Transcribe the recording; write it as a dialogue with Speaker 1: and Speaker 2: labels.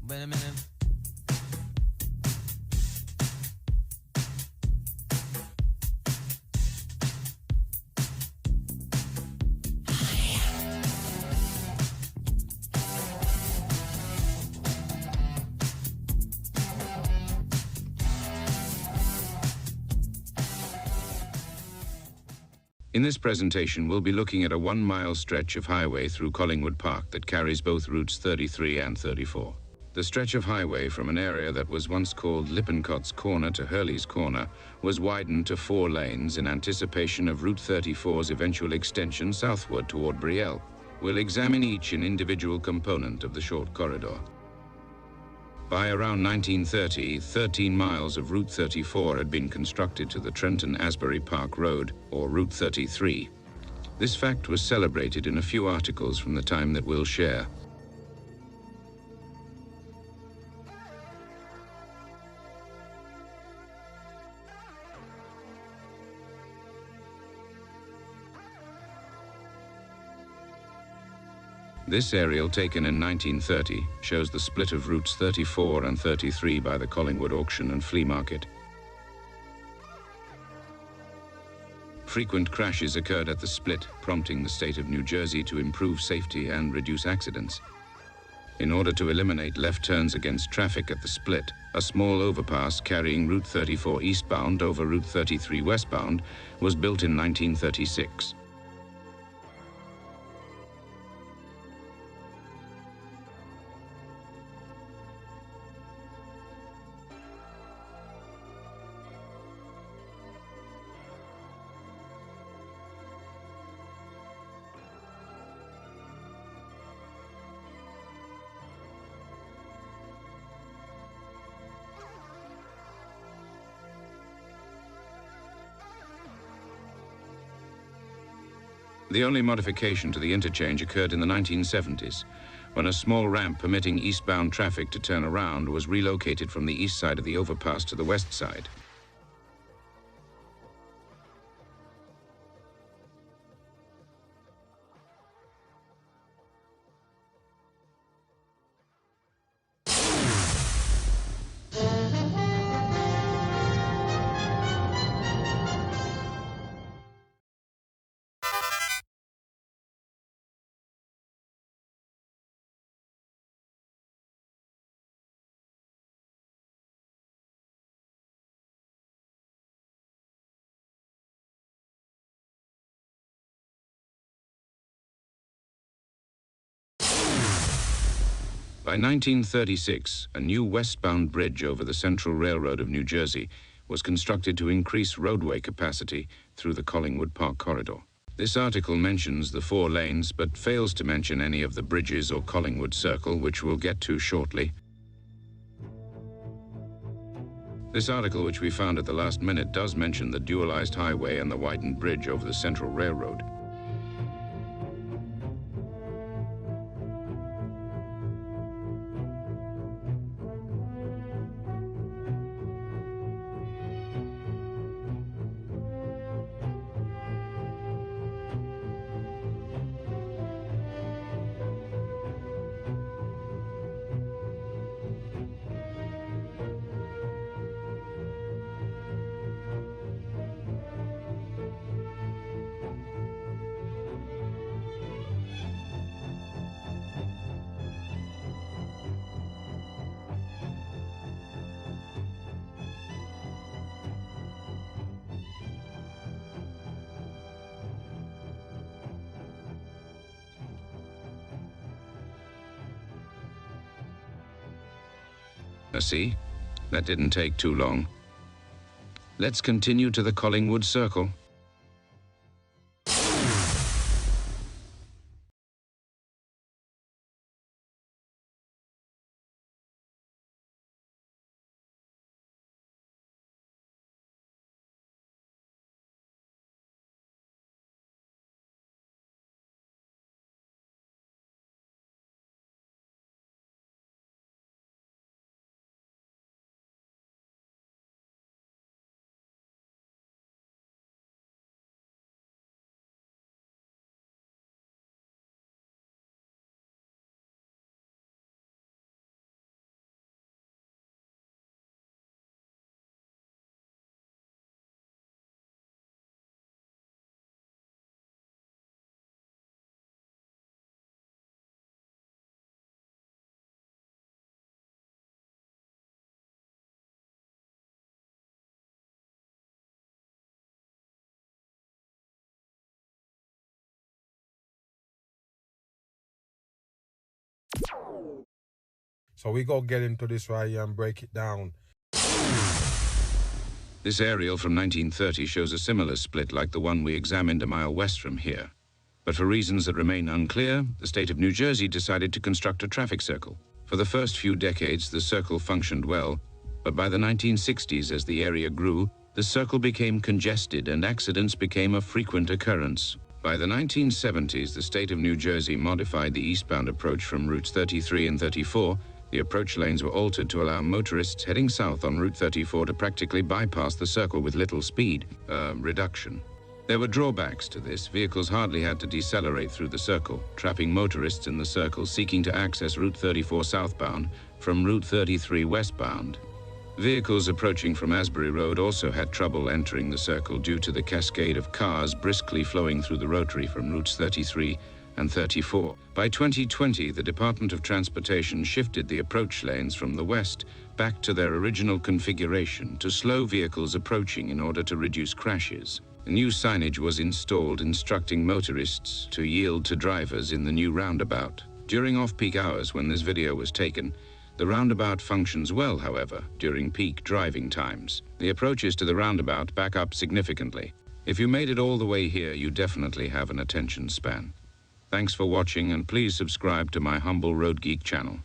Speaker 1: Wait a minute.
Speaker 2: In this presentation, we'll be looking at a 1-mile stretch of highway through Collingwood Park that carries both routes 33 and 34. The stretch of highway from an area that was once called Lippincotts Corner to Hurley's Corner was widened to 4 lanes in anticipation of Route 34's eventual extension southward toward Brielle. We'll examine each an individual component of the short corridor. By around 1930, 13 miles of Route 34 had been constructed to the Trenton-Asbury Park Road, or Route 33. This fact was celebrated in a few articles from the time that we'll share. This aerial, taken in 1930, shows the split of routes 34 and 33 by the Collingwood auction and flea market. Frequent crashes occurred at the split, prompting the state of New Jersey to improve safety and reduce accidents. In order to eliminate left turns against traffic at the split, a small overpass carrying Route 34 eastbound over Route 33 westbound was built in 1936. The only modification to the interchange occurred in the 1970s, when a small ramp permitting eastbound traffic to turn around was relocated from the east side of the overpass to the west side. By 1936, a new westbound bridge over the Central Railroad of New Jersey was constructed to increase roadway capacity through the Collingwood Park corridor. This article mentions the 4 lanes, but fails to mention any of the bridges or Collingwood Circle, which we'll get to shortly. This article, which we found at the last minute, does mention the dualized highway and the widened bridge over the Central Railroad. See, that didn't take too long. Let's continue to the Collingwood Circle.
Speaker 1: So we go get into this right here and break it down.
Speaker 2: This aerial from 1930 shows a similar split like the one we examined a mile west from here. But for reasons that remain unclear, the state of New Jersey decided to construct a traffic circle. For the first few decades, the circle functioned well, but by the 1960s, as the area grew, the circle became congested and accidents became a frequent occurrence. By the 1970s, the state of New Jersey modified the eastbound approach from routes 33 and 34. The approach lanes were altered to allow motorists heading south on Route 34 to practically bypass the circle with little speed reduction. There were drawbacks to this. Vehicles hardly had to decelerate through the circle, trapping motorists in the circle seeking to access Route 34 southbound from Route 33 westbound. Vehicles approaching from Asbury Road also had trouble entering the circle due to the cascade of cars briskly flowing through the rotary from routes 33 and 34. By 2020, the Department of Transportation shifted the approach lanes from the west back to their original configuration to slow vehicles approaching in order to reduce crashes. A new signage was installed instructing motorists to yield to drivers in the new roundabout. During off-peak hours when this video was taken, the roundabout functions well, however, during peak driving times. The approaches to the roundabout back up significantly. If you made it all the way here, you definitely have an attention span. Thanks for watching, and please subscribe to my humble Road Geek channel.